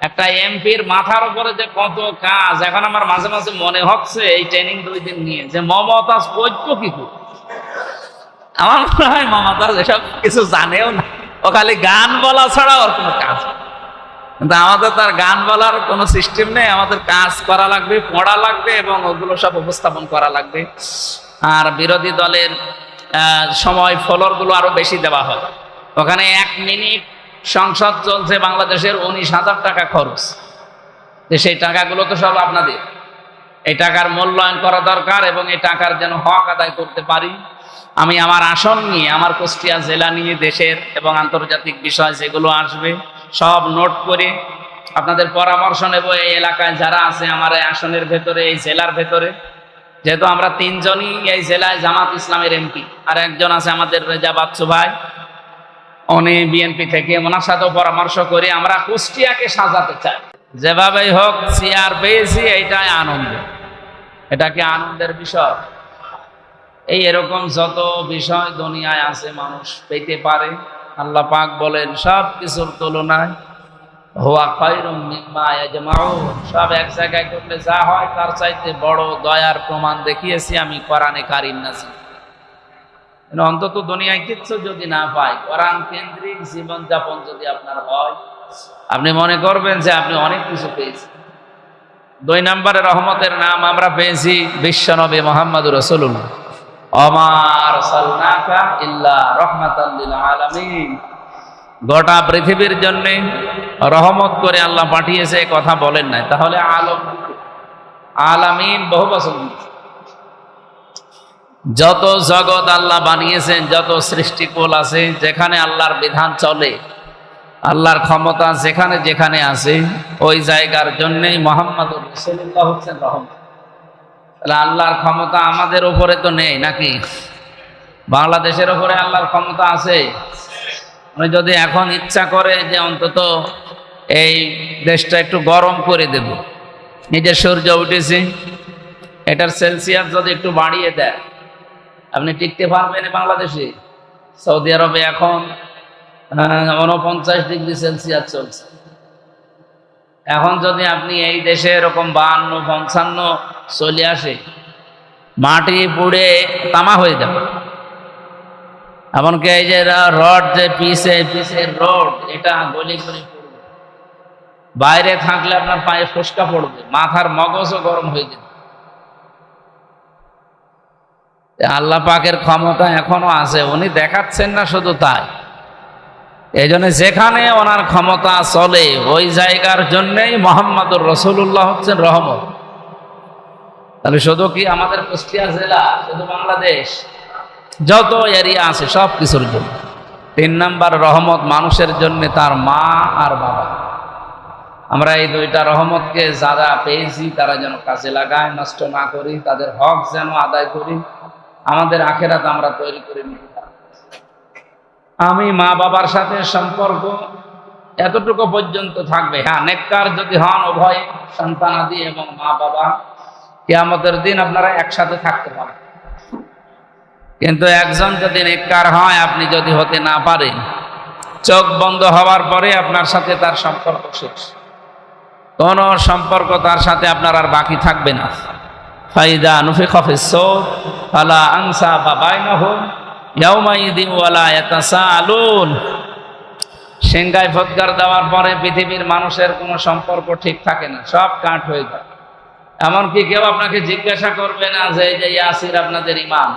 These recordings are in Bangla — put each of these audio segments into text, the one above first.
একটা এমপির মাথার উপরে যে কত কাজ, এখন আমার মাঝে মাঝে মনে হচ্ছে এই ট্রেনিং 2 দিন নিয়ে যে মমতাজ করতো কি করে। আমার মনে হয় মমতাজ এসব কিছু জানেও না, ও খালি গান বলা ছাড়া ওর কোনো কাজ নেই। কিন্তু আমাদের তার গান বলার কোনো সিস্টেম নেই, আমাদের কাজ করা লাগবে, পড়া লাগবে এবং ওগুলো সব উপস্থাপন করা লাগবে। আর বিরোধী দলের সময় ফলোরগুলো আরো বেশি দেওয়া হয়। ওখানে 1 মিনিট সংসদ চলছে বাংলাদেশের 19,000 টাকা খরচ। সেই টাকাগুলো তো সব আপনাদের। এই টাকার মূল্যায়ন করা দরকার এবং এই টাকার যেন হক আদায় করতে পারি। আমি আমার আসন নিয়ে, আমার কুষ্টিয়া জেলা নিয়ে দেশের এবং আন্তর্জাতিক বিষয় যেগুলো আসবে সব নোট করে আপনাদের পরামর্শ নেব। এই এলাকায় যারা আছে আমার এই আসনের ভেতরে, এই জেলার ভেতরে, যেহেতু আমরা 3 জনই এই জেলায় জামাত ইসলামের এমপি, আর একজন আছে আমাদের রেজা বাচ্চু ভাই, উনি বিএনপি থেকে, ওনার সাথেও পরামর্শ করে আমরা কুষ্টিয়াকে সাজাতে চাই। যেভাবেই হোক চেয়ার পেয়েছি, এইটাই আনন্দ। এটা কি আনন্দের বিষয়? এই এরকম যত বিষয় দুনিয়ায় আছে মানুষ পেতে পারে, আল্লাহ পাক বলেন সব কিছুর তুলনায় হুয়া খায়রুম মিম্মা ইয়াজমাউন, সব এক জায়গায় করলে যা হয় তার চাইতে বড় দয়ার প্রমাণ দেখিয়েছি আমি কোরআনে কারিম নাযিল। অন্তত দুনিয়ায় কিচ্ছু যদি না পাই, কোরআন কেন্দ্রিক জীবনযাপন যদি আপনার হয়, আপনি মনে করবেন যে আপনি অনেক কিছু পেয়েছেন। 2 নম্বরে রহমতের নাম আমরা পেয়েছি বিশ্বনবী মুহাম্মদুর রাসূলুল্লাহ। ওমা আরসালনাকা ইল্লা রাহমাতাল লিল আলামিন, গোটা পৃথিবীর জন্য রহমত করে আল্লাহ পাঠিয়েছে, কথা বলেন নাই? তাহলে আলামিন বহু বছর, যত জগৎ আল্লাহ বানিয়েছেন, যত সৃষ্টিকুল আছে, যেখানে আল্লাহর বিধান চলে, আল্লাহর ক্ষমতা যেখানে যেখানে আছে, ওই জায়গার জন্যই মুহাম্মদুর রাসূলুল্লাহ হচ্ছেন রহমত। তাহলে আল্লাহর ক্ষমতা আমাদের উপরে তো নেই নাকি? বাংলাদেশের উপরে আল্লাহর ক্ষমতা আছে। উনি যদি এখন ইচ্ছা করে যে অন্তত এই দেশটা একটু গরম করে দেব, এই যে সূর্য উঠেছে এটার সেলসিয়াস যদি একটু বাড়িয়ে দেয়, আপনি টিকতে পারবেন বাংলাদেশে? সৌদি আরবে এখন 49 ডিগ্রি সেলসিয়াস চলছে। এখন যদি আপনি এই দেশে এরকম 52, 55 চলে আসে, মাটি পুড়ে তামা হয়ে যাবে। এমনকি এই যে রড যে পিসের রড, এটা গলি করে পড়বে, বাইরে থাকলে আপনার পায়ে ফোসকা পড়বে, মাথার মগজও গরম হয়ে যাবে। আল্লাহ পাকের ক্ষমতা এখনো আছে, উনি দেখাচ্ছেন না শুধু তাই। এই জন্য যেখানে ওনার ক্ষমতা চলে ওই জায়গার জন্যই মুহাম্মদুর রাসূলুল্লাহ হচ্ছেন রহমত। তাহলে শুধু কি আমাদের কুষ্টিয়া জেলা, শুধু বাংলাদেশ, যত এরিয়া আছে সব কিছুর জন্য। 3 নম্বর রহমত মানুষের জন্য তার মা আর বাবা। আমরা এই 2টা রহমতকে যারা পেয়েছি তারা যেন কাজে লাগায়, নষ্ট না করি, তাদের হক যেন আদায় করি, আমাদের আখেরাত আমরা তৈরি করে নিতে পারি। আমি মা বাবার সাথে সম্পর্ক এতটুকু পর্যন্ত থাকবে। হ্যাঁ, নেককার যদি হন উভয় সন্তানাদি এবং মা বাবা, কিয়ামতের দিন আপনারা একসাথে থাকতে পারেন। কিন্তু একজন যদি নেককার হয়, আপনি যদি হতে না পারেন, চোখ বন্ধ হওয়ার পরে আপনার সাথে তার সম্পর্ক শেষ। কোন সম্পর্ক তার সাথে আপনার আর বাকি থাকবে না। ফাইদা নুফিখা ফিস-সূর ফালা আনসাবা বাইনাহুম ইয়াওমাইযিন ওয়ালা ইয়াতাসাআলুন। সিংগায় ফৎকার দেওয়ার পরে পৃথিবীর মানুষের কোনো সম্পর্ক ঠিক থাকে না, সব কাট হয়ে যায়। এমনকি কেউ আপনাকে জিজ্ঞাসা করবে না যে এই যে ইয়াসির আপনাদের ইমাম,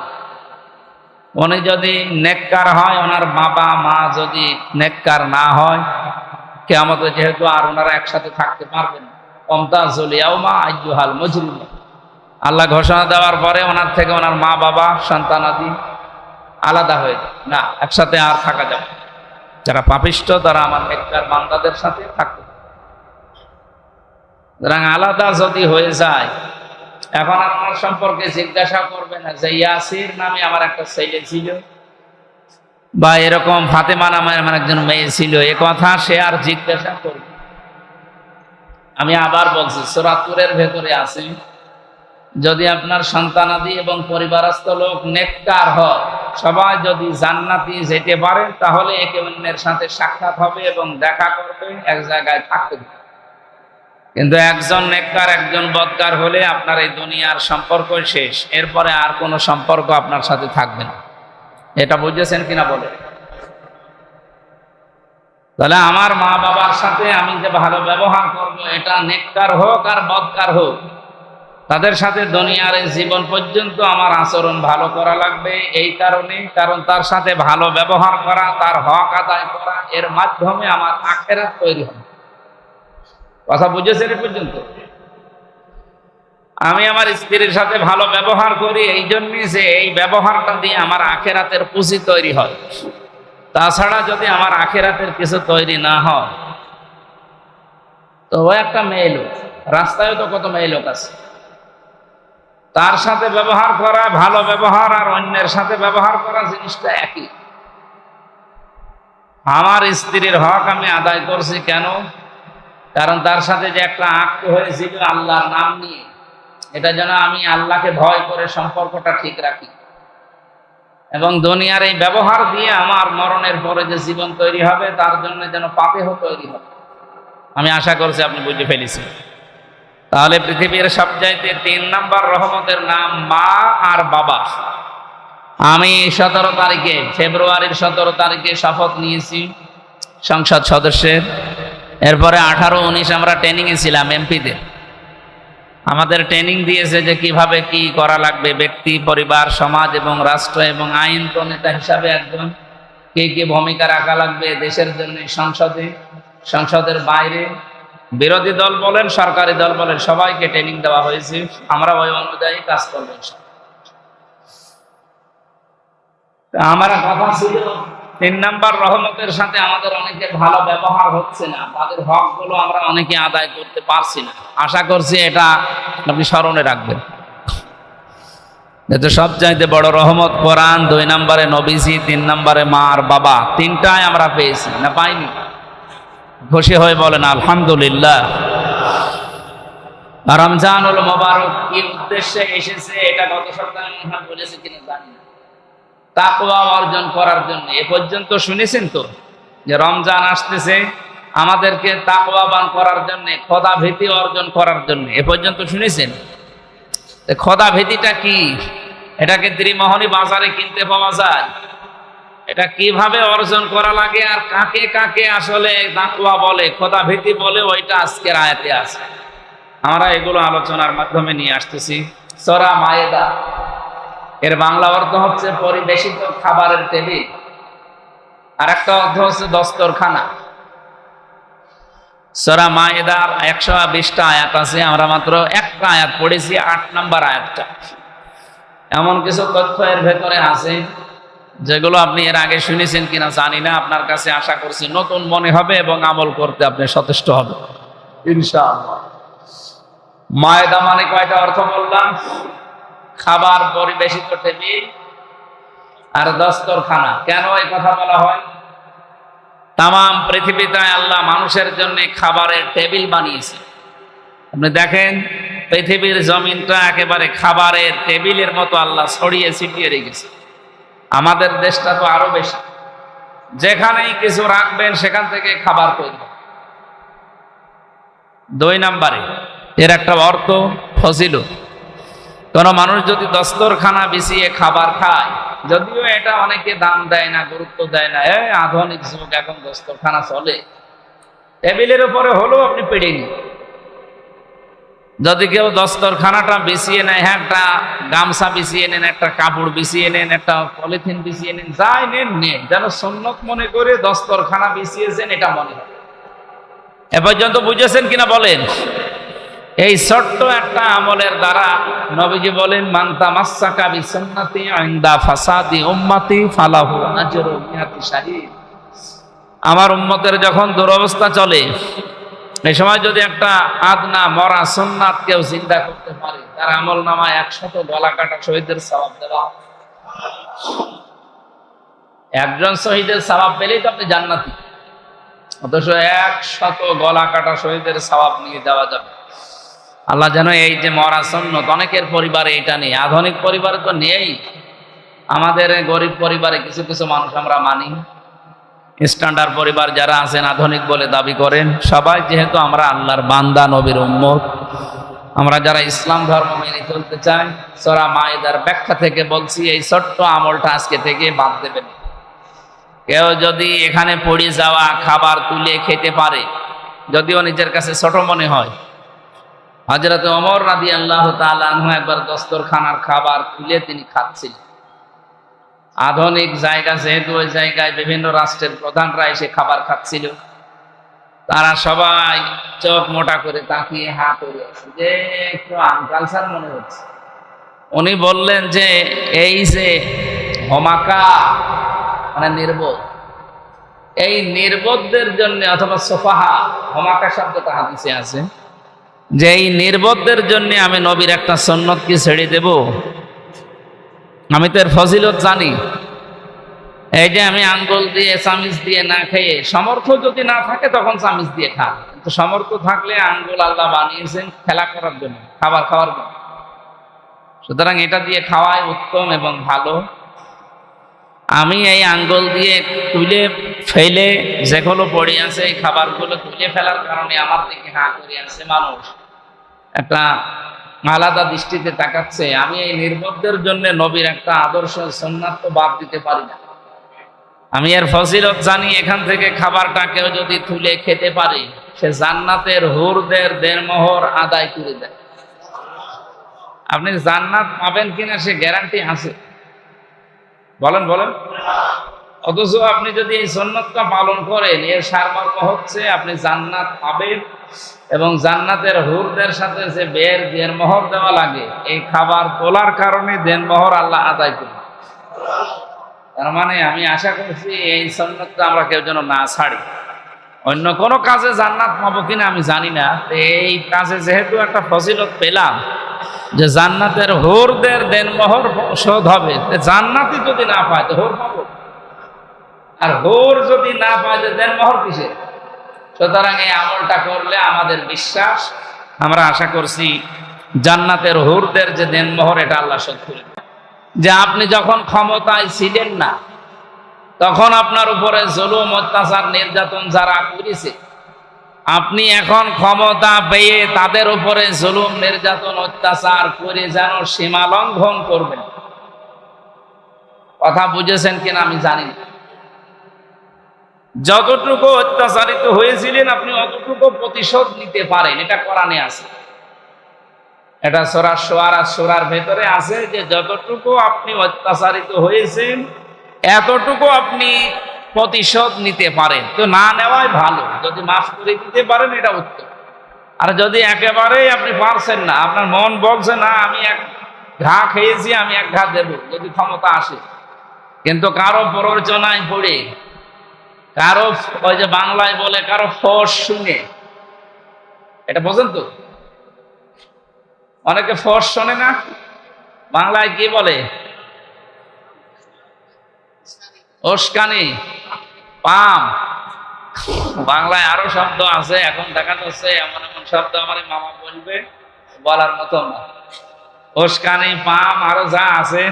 উনি যদি নেককার হয়, ওনার বাবা মা যদি নেককার না হয়, কিয়ামতে যেহেতু আর ওনারা একসাথে থাকতে পারবেন না। ওমতাজুল ইয়াওমা আইয়ুহাল মুজরিমুন, আল্লাহ ঘোষণা দেওয়ার পরে ওনার থেকে ওনার মা বাবা সন্তানাদি আলাদা হয়ে যায় না, একসাথে আর থাকা যাবে। যারা পাপিষ্ঠ তারা আমার নেককার বান্দাদের সাথে থাকতে পারে। সুতরাং আলাদা যদি হয়ে যায়, এখন আর আমার সম্পর্কে জিজ্ঞাসা করবে না যে ইয়াসির নামে আমার একটা ছেলে ছিল, বা এরকম ফাতেমা নামে আমার একজন মেয়ে ছিল, এ কথা সে আর জিজ্ঞাসা করবে। আমি আবার বলছি, সূরা তুরের ভেতরে আছে, যদি আপনার সন্তানাদি এবং পরিবারস্থ লোক নেককার হয়, সবাই যদি জান্নাতি যেতে পারে, তাহলে একে অন্যের সাথে সাক্ষাৎ হবে এবং দেখা করবে, এক জায়গায় থাকতে হবে। কিন্তু একজন নেককার একজন বদকার হলে আপনার এই দুনিয়ার সম্পর্ক শেষ, এরপরে আর কোনো সম্পর্ক আপনার সাথে থাকবে না। এটা বুঝেছেন কিনা বলে? তাহলে আমার মা বাবার সাথে আমি যে ভালো ব্যবহার করব, এটা নেককার হোক আর বদকার হোক, তাদের সাথে দুনিয়ার এই জীবন পর্যন্ত আমার আচরণ ভালো করা লাগবে। এই কারণে, কারণ তার সাথে ভালো ব্যবহার করা, তার হক আদায় করা, এর মাধ্যমে আমার আখিরাত তৈরি হবে। কথা বুঝেছেন? এ পর্যন্ত আমি আমার স্ত্রীর সাথে ভালো ব্যবহার করি এই জন্যই যে এই ব্যবহারটা দিয়ে আমার আখিরাতের পুঁজি তৈরি হয়। তাছাড়া যদি আমার আখিরাতের কিছু তৈরি না হয়, তো ওই একটা মেয়ে লোক, রাস্তায় তো কত মেয়ে লোক আছে, তার সাথে ব্যবহার করা, ভালো ব্যবহার আর অন্যের সাথে ব্যবহার করা জিনিসটা একই। আমার স্ত্রীর হক আমি আদায় করছি কেন? কারণ তার সাথে যে একটা আক্ত হয়েছিল আল্লাহর নাম নিয়ে, এটা যেন আমি আল্লাহকে ভয় করে সম্পর্কটা ঠিক রাখি, এবং দুনিয়ার এই ব্যবহার দিয়ে আমার মরণের পরে যে জীবন তৈরি হবে তার জন্য যেন পাপেহ তৈরি হবে। আমি আশা করছি আপনি বুঝে ফেলেছেন। তাহলে পৃথিবীর সবচাইতে 3 নাম্বার রহমতের নাম মা আর বাবা। আমি 17 তারিখে, ফেব্রুয়ারির 17 তারিখে শপথ নিয়েছি সংসদ সদস্যের। এরপরে 18-19 আমরা ট্রেনিংয়ে ছিলাম এমপিতে। আমাদের ট্রেনিং দিয়েছে যে কিভাবে কি করা লাগবে, ব্যক্তি, পরিবার, সমাজ এবং রাষ্ট্র এবং আইন প্রণেতা হিসাবে একজন কি কি ভূমিকা রাখা লাগবে দেশের জন্য, সংসদে, সংসদের বাইরে, বিরোধী দল বলেন, সরকারি দল বলেন, সবাইকে ট্রেনিং দেওয়া হয়েছে। আমরা ওই অনুযায়ী কাজ করবো। আমার কথা ছিল 3 নাম্বার রহমতের সাথে আমাদের অনেকে ভালো ব্যবহার হচ্ছে না, তাদের হকগুলো আমরা অনেকে আদায় করতে পারছি না। আশা করছি এটা আপনি স্মরণে রাখবেন। সবচাইতে বড় রহমত কোরআন, 2 নম্বরে নবীজি, 3 নম্বরে মা আর বাবা। 3টাই আমরা পেয়েছি না পাইনি? খুশি হয়ে বলেন আলহামদুলিল্লাহ। রমজানুল মোবারক কি উদ্দেশ্যে এসেছে এটা গত সপ্তাহে বলেছি কিনা জানি না। তাকওয়া অর্জন করার জন্য। এ পর্যন্ত শুনেছেন তো যে রমজান আসতেছে আমাদেরকে তাকওয়াবান করার জন্য, খোদা ভীতি অর্জন করার জন্য। এ পর্যন্ত শুনেছেন? খোদা ভীতিটা কি? এটাকে ত্রিমোহনী বাজারে কিনতে পাওয়া যায়। এটা কিভাবে অর্জন করা লাগে আর কাকে কাকে আসলে তাকওয়া বলে, খোদা ভীতি বলে, ওইটা আজকের আয়াতে আছে। আমরা এগুলো আলোচনার মাধ্যমে নিয়ে আসতেছি। সূরা মায়েদা এর বাংলা অর্থ হচ্ছে পরিবেশিত খাবারের টেবিল, আর একটা অর্থ হচ্ছে দস্তরখানা। সূরা মায়েদার 120টা আয়াত আছে, আমরা মাত্র একটা আয়াত পড়েছি, 8 নম্বর আয়াতটা। এমন কিছু তথ্য এর ভেতরে আছে যেগুলো আপনি এর আগে শুনেছেন কিনা জানি না। আপনার কাছে আশা করছি নতুন মনে হবে এবং আমল করতে আপনি সচেষ্ট হবে ইনশাআল্লাহ। মায়েদা মানে কয়টা অর্থ বললাম? খাবার, পরিবেশিত টেবিল আর দস্তরখানা। কেন এই কথা বলা হয়? তাম পৃথিবীতে আল্লাহ মানুষের জন্য খাবারের টেবিল বানিয়েছে। আপনি দেখেন পৃথিবীর জমিনটা একেবারে খাবারের টেবিলের মতো আল্লাহ ছড়িয়ে ছিটিয়ে রেখেছে। আমাদের দেশটা তো আরো বেশি, যেখানেই কিছু রাখবেন সেখান থেকে খাবার তৈরি হবে। 2 নম্বরে এর একটা অর্থ ফজিলত। কোন মানুষ যদি দস্তরখানা বিছিয়ে খাবার খায়, যদিও এটা অনেকে দাম দেয় না, গুরুত্ব দেয় না, আধুনিক যুগ, এখন দস্তরখানা চলে, টেবিলের উপরে হলেও আপনি পেড়ে নিন। যদি কেউ দস্তরখানাটা বিছিয়ে নেয়, হ্যাঁ, একটা গামছা বিছিয়ে নেন, একটা কাপড় বিছিয়ে নেন, একটা পলিথিন বিছিয়ে নেন, যাই নেন, যেন সুন্নত মনে করে দস্তরখানা বিছিয়েছেন এটা মনে হয়। এ পর্যন্ত বুঝেছেন কিনা বলেন? এই ছোট্ট একটা আমলের দ্বারা নবীজি বলেন, মান তামাসসাকা বিসুন্নতি ইনদা ফাসাদি উম্মতি ফালাহু আজরু মিয়াতি শাহীদ। আমার উম্মতের যখন দুরবস্থা চলে, এই সময় যদি একটা আদনা মরা সুন্নাত কেউ চিন্তা করতে পারে, তার আমল নামায় 100 গলা কাটা শহীদের সওয়াব দেওয়া। একজন শহীদের সওয়াব পেলেই তো আপনি জান্নাতি, অথচ 100 গলা কাটা শহীদের সওয়াব নিয়ে দেওয়া যাবে। আল্লাহ যেন এই যে মরা সুন্নত, অনেকের পরিবারে এটা নেই, আধুনিক পরিবারে তো নেই। আমাদের গরিব পরিবারে কিছু কিছু মানুষ আমরা মানি, স্ট্যান্ডার্ড পরিবার যারা আছেন, আধুনিক বলে দাবি করেন, সবাই যেহেতু আমরা আল্লাহর বান্দা, নবীর উম্মত, আমরা যারা ইসলাম ধর্ম মেনে চলতে চাই, সূরা মায়েদার ব্যাখ্যা থেকে বলছি, এই ছোট্ট আমলটা আজকে থেকে বাদ দেবেন। কেউ যদি এখানে পড়ে যাওয়া খাবার তুলে খেতে পারে, যদিও নিজের কাছে ছোট মনে হয়, হযরত ওমর রাদিয়াল্লাহু তাআলা আনহু একবার দস্তরখানার খাবার তুলে তিনি খাচ্ছিলেন। আধুনিক জায়গা যেহেতু, ওই জায়গায় বিভিন্ন রাষ্ট্রের প্রধানরা এসে খাবার খাচ্ছিল, তারা সবাই চোখ মোটা করে তাকিয়ে হা করে আছে, যে একটু আনকালচার মনে হচ্ছে। উনি বললেন যে এই যে হমাকা মানে নির্বোধ, এই নির্বোধদের জন্য, অথবা সোফাহা, হমাকা শব্দটা হাদিসে আছে, যে এই নির্বোধদের জন্য আমি নবীর একটা সুন্নত কি ছেড়ে দেব? আমি তো এর ফজিলত জানি। এই যে আমি আঙ্গুল দিয়ে চামিচ দিয়ে না খেয়ে, সামর্থ্য যদি না থাকে তখন চামিচ দিয়ে খা, কিন্তু সামর্থ্য থাকলে আঙ্গুল আল্লাহ বানিয়েছেন খেলা করার জন্য, খাবার খাওয়ার জন্য। সুতরাং এটা দিয়ে খাওয়াই উত্তম এবং ভালো। আমি এই আঙ্গুল দিয়ে তুলে ফেলে যেগুলো পড়ে আছে, এই খাবারগুলো তুলে ফেলার কারণে আমার দিকে হা করে আছে মানুষ, একটা আলাদা দৃষ্টিতে তাকাচ্ছে। আমি এই নির্বোধদের জন্য নবীর একটা আদর্শ সুন্নাত তো বাদ দিতে পারি না। আমি এর ফজিলত জানি। এখান থেকে খাবারটা কেউ যদি তুলে খেতে পারে, সে জান্নাতের হুরদের দেড়মোহর আদায় করে দেয়। আপনি জান্নাত পাবেন কিনা সে গ্যারান্টি আছে? বলেন বলেন। অথচ আপনি যদি এই সুন্নাতটা পালন করেন, এর সারমর্ম হচ্ছে আপনি জান্নাত পাবেন, এবং জান্নাতের হুরদের সাথে যে দেড়মোহর দেওয়া লাগে, এই খাবার তোলার কারণে দেড়মোহর আল্লাহ আদায় করবে। তার মানে আমি আশা করছি এই সুন্নাতটা আমরা কেউ যেন না ছাড়ি। অন্য কোনো কাজে জান্নাত পাবো কিনা আমি জানি না, এই কাজে যেহেতু একটা ফজিলত পেলাম যে জান্নাতের হুরদের দেনমোহর শোধ হবে, জান্নাতই যদি না পায় তো হুর পাবো, আর হুর যদি না পায় তো দেনমোহর কিসে? সুতরাং এই আমলটা করলে আমাদের বিশ্বাস, আমরা আশা করছি জান্নাতের হুরদের যে দেনমোহর, এটা আল্লাহ শোধ করে। যে আপনি যখন ক্ষমতায় ছিলেন না, তখন আপনার উপরে জুলুম, অত্যাচার, নির্যাতন যারা করেছে, আপনি এখন ক্ষমতা পেয়ে তাদের উপরে জুলুম, নির্যাতন, অত্যাচার করে যেন সীমা লঙ্ঘন করবেন। কথা বুঝেছেন কিনা আমি জানি না। যতটুকু অত্যাচারিত হয়েছিলেন আপনি অতটুকু প্রতিশোধ নিতে পারেন, এটা কোরআনে আছে। এটা সূরা শুআরা সূরার ভেতরে আছে যে যতটুকু আপনি অত্যাচারিত হয়েছেন এতটুকু আপনি প্রতিশোধ নিতে পারেন। তো না নেওয়াই ভালো, যদি মাফ করে দিতে পারেন এটা উত্তম। আর যদি একেবারেই আপনি পারছেন না, আপনার মন বলছে না আমি এক ঘা খেয়েছি, আমি এক ঘা দেব যদি ক্ষমতা আসে, কিন্তু কারো প্ররোচনায় পড়ে, কারো ওই যে বাংলায় বলে কারো ফোঁস শুনে, এটা বোঝেন তো? অনেকে ফোঁস শোনে না, বাংলায় কি বলে? ওস্কানি, পাম। বাংলায় আরো শব্দ আছে, এখন দেখা যাচ্ছে এমন এমন শব্দ আমার মামা বলবে, বলার মতো না। ওস্কানি, পাম, আরো যা আছে,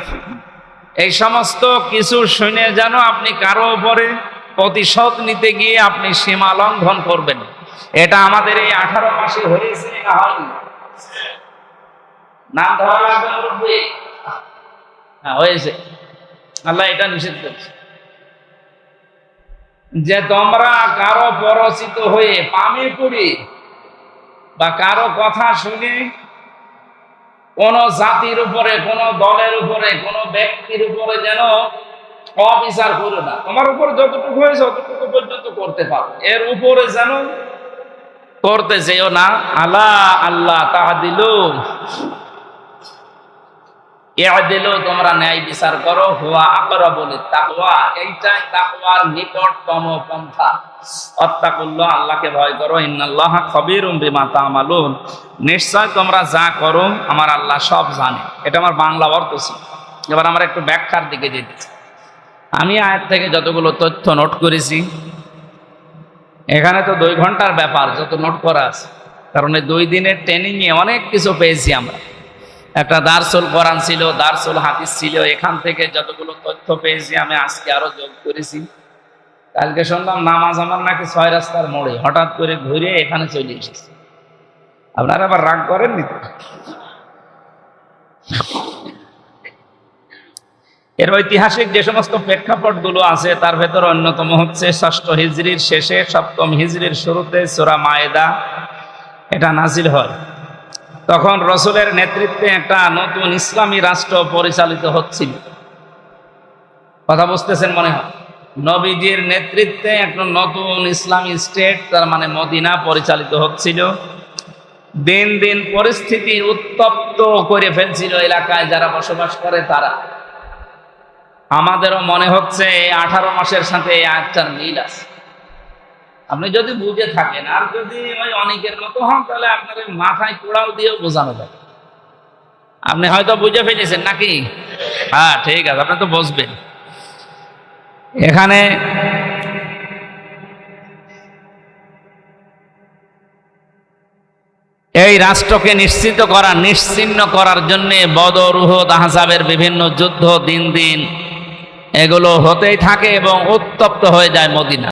এই সমস্ত কিছু শুনে যেন আপনি কারো উপরে প্রতিশোধ নিতে গিয়ে আপনি সীমা লঙ্ঘন করবেন। এটা আমাদের এই 18 মাসে হয়েছে না হয়নি? নাম ধরা লাগবে মুরব্বি? হ্যাঁ হয়েছে। আল্লাহ এটা নিষেধ করছে যে তোমরা কারো পরচিত হয়ে পামে পড়ে বা কারো কথা শুনে কোন জাতির উপরে, কোন দলের উপরে, কোন ব্যক্তির উপরে যেন অবিচার করো না। তোমার উপরে যতটুকু হয়েছে ততটুকু পর্যন্ত করতে পারো, এর উপরে যেন করতে যেও না। আলা আল্লাহ তাআদিলু, ইয়াদিলু, তোমরা ন্যায় বিচার করো। হুয়া আকরাবু লিত-তাকওয়া, এইটাই তাকওয়ার নিকটতম পন্থা। আত্তাকুল্লাহ, আল্লাহকে ভয় করো। ইন্নাল্লাহা খাবীরুম বিমা তা'মালুন, নিশ্চয় তোমরা যা করো আমার আল্লাহ সব জানে। এটা আমার বাংলা অর্থ ছিল। এবার আমরা একটু ব্যাখ্যার দিকে যেতেছি। আমি আয়াত থেকে যতগুলো তথ্য নোট করেছি, এখানে তো 2 ঘন্টার ব্যাপার যত নোট করা আছে, কারণ এই 2 দিনের ট্রেনিংয়ে অনেক কিছু পেয়েছি আমরা। একটা দারসুল কোরআন ছিল, দারসুল হাদিস ছিল, এখান থেকে যতগুলো তথ্য পেয়েছি আমি আজকে আরো যোগ করেছি। কালকে শুনলাম নামাজ আমার নাকি 6 রাস্তার মোড়ে, হঠাৎ করে ঘুরে এখানে চলে এসেছে। আপনারা আবার রাগ করেননি তো? এর ঐতিহাসিক যে সমস্ত প্রেক্ষাপটগুলো আছে তার ভেতর অন্যতম হচ্ছে 6ষ্ঠ হিজরির শেষে 7ম হিজরির শুরুতে সূরা মায়েদা এটা নাজিল হয়। তখন রসুলের নেতৃত্বে একটা নতুন ইসলামী রাষ্ট্র পরিচালিত হচ্ছিল। কথা বুঝতেছেন মনে হয়? নবীজির নেতৃত্বে একটা নতুন ইসলামী স্টেট, তার মানে মদিনা পরিচালিত হচ্ছিল। দিন দিন পরিস্থিতি উত্তপ্ত করে ফেলছিল এলাকায় যারা বসবাস করে তারা। আমাদেরও মনে হচ্ছে 18 মাসের সাথে এই আয়াতটার মিল আছে। আপনি যদি বুঝে থাকেন, আর যদি ওই অনেকের মতো হন, তাহলে আপনার মাথায় কুড়াল দিয়েও বোঝানো যাবে। আপনি হয়তো বুঝে ফেলেছেন নাকি? হ্যাঁ, ঠিক আছে, আপনি তো বুঝবেন। এখানে এই রাষ্ট্রকে নিশ্চিহ্ন করার জন্য বদর, উহুদ, আহজাবের বিভিন্ন যুদ্ধ দিন দিন এগুলো হতেই থাকে এবং উত্তপ্ত হয়ে যায় মদিনা।